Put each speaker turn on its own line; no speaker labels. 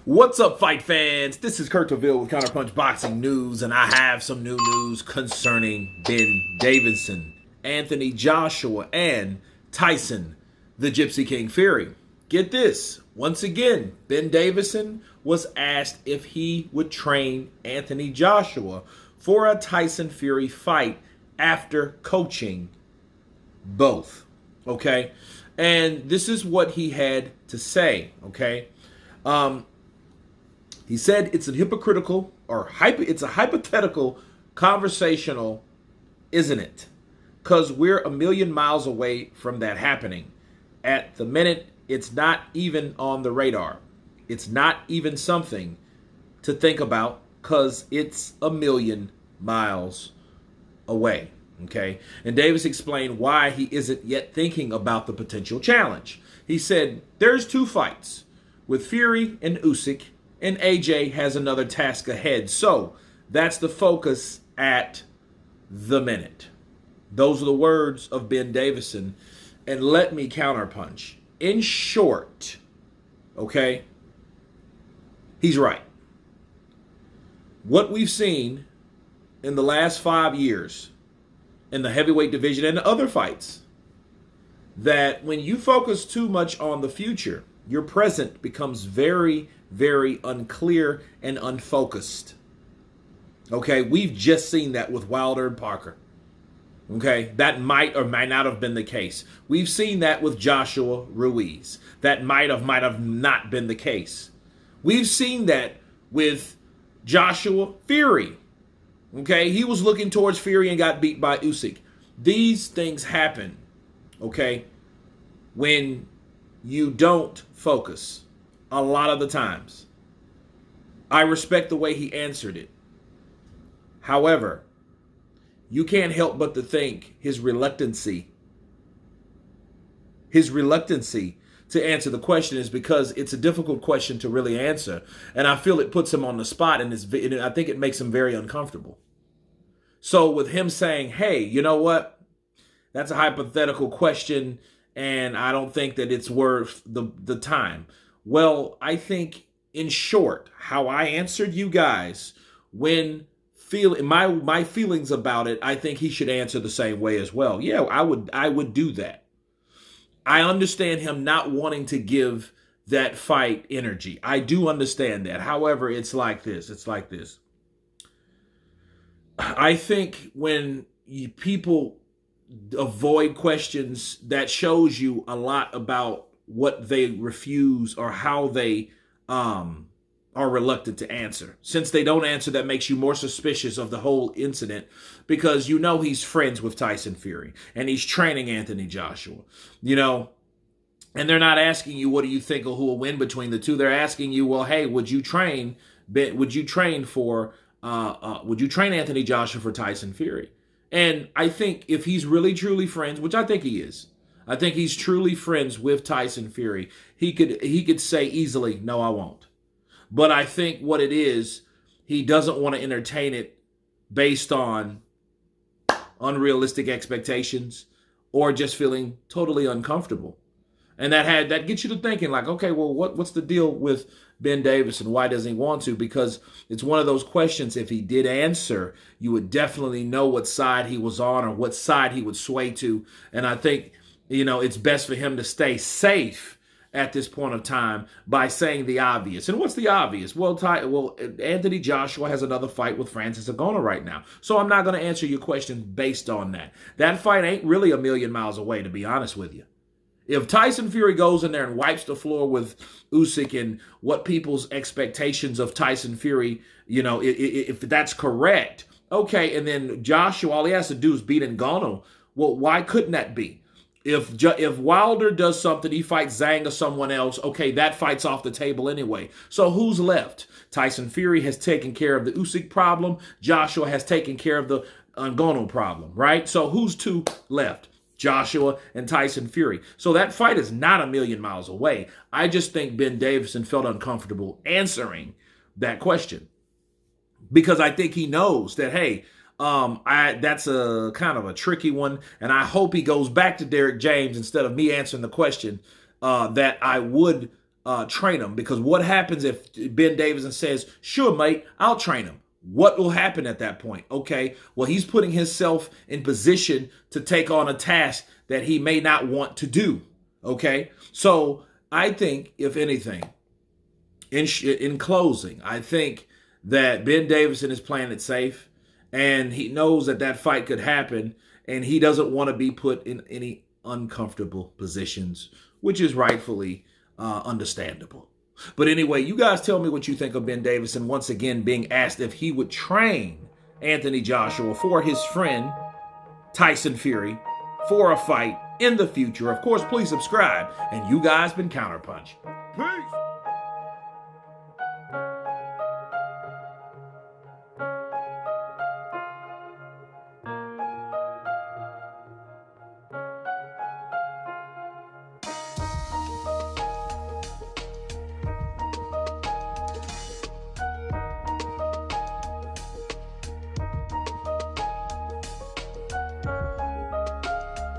What's up, fight fans? This is Kurt DeVille with Counterpunch Boxing News, and I have some new news concerning Ben Davison, Anthony Joshua, and Tyson, the Gypsy King Fury. Get this. Once again, Ben Davison was asked if he would train Anthony Joshua for a Tyson Fury fight after coaching both. Okay? And this is what he had to say. Okay? He said it's a hypothetical conversational, isn't it? Because we're a million miles away from that happening. At the minute, it's not even on the radar. It's not even something to think about because it's a million miles away. Okay? And Davis explained why he isn't yet thinking about the potential challenge. He said, there's two fights with Fury and Usyk, and AJ has another task ahead. So that's the focus at the minute. Those are the words of Ben Davison. And let me counterpunch. In short, okay, he's right. What we've seen in the last 5 years in the heavyweight division and the other fights, that when you focus too much on the future, your present becomes very, very unclear and unfocused. Okay, we've just seen that with Wilder and Parker. Okay, that might or might not have been the case. We've seen that with Joshua Ruiz. That might have not been the case. We've seen that with Joshua Fury. Okay, he was looking towards Fury and got beat by Usyk. These things happen, okay, when you don't focus a lot of the times. I respect the way he answered it. However, you can't help but to think his reluctancy to answer the question is because it's a difficult question to really answer. And I feel it puts him on the spot, and I think it makes him very uncomfortable. So with him saying, hey, you know what? That's a hypothetical question, and I don't think that it's worth the time. Well, I think, in short, how I answered you guys when my feelings about it, I think he should answer the same way as well. Yeah, I would do that. I understand him not wanting to give that fight energy. I do understand that. However, it's like this. I think when people avoid questions, that shows you a lot about what they refuse or how they are reluctant to answer. Since they don't answer, that makes you more suspicious of the whole incident, because you know he's friends with Tyson Fury and he's training Anthony Joshua, and they're not asking you what do you think or who will win between the two. They're asking you, well, hey, would you train Anthony Joshua for Tyson Fury? And I think if he's really truly friends, which I think he is, I think he's truly friends with Tyson Fury, he could say easily, no, I won't. But I think what it is, he doesn't want to entertain it based on unrealistic expectations or just feeling totally uncomfortable. And that gets you to thinking like, okay, well, what's the deal with Ben Davison? Why doesn't he want to? Because it's one of those questions, if he did answer, you would definitely know what side he was on or what side he would sway to. And I think, it's best for him to stay safe at this point of time by saying the obvious. And what's the obvious? Well, Anthony Joshua has another fight with Francis Ngannou right now. So I'm not going to answer your question based on that. That fight ain't really a million miles away, to be honest with you. If Tyson Fury goes in there and wipes the floor with Usyk and what people's expectations of Tyson Fury, if that's correct, okay, and then Joshua, all he has to do is beat Ngannou. Well, why couldn't that be? If Wilder does something, he fights Zhang or someone else, okay, that fight's off the table anyway. So who's left? Tyson Fury has taken care of the Usyk problem. Joshua has taken care of the Ngannou problem, right? So who's two left? Joshua and Tyson Fury. So that fight is not a million miles away. I just think Ben Davison felt uncomfortable answering that question because I think he knows that, hey, that's a kind of a tricky one, and I hope he goes back to Derek James instead of me answering the question, that I would train him. Because what happens if Ben Davison says, sure, mate, I'll train him? What will happen at that point? Okay, well, he's putting himself in position to take on a task that he may not want to do. Okay, so I think, if anything, in closing, I think that Ben Davison is playing it safe, and he knows that that fight could happen, and he doesn't want to be put in any uncomfortable positions, which is rightfully understandable. But anyway, you guys tell me what you think of Ben Davison once again being asked if he would train Anthony Joshua for his friend Tyson Fury for a fight in the future. Of course, please subscribe, and you guys been Counterpunch.
Peace.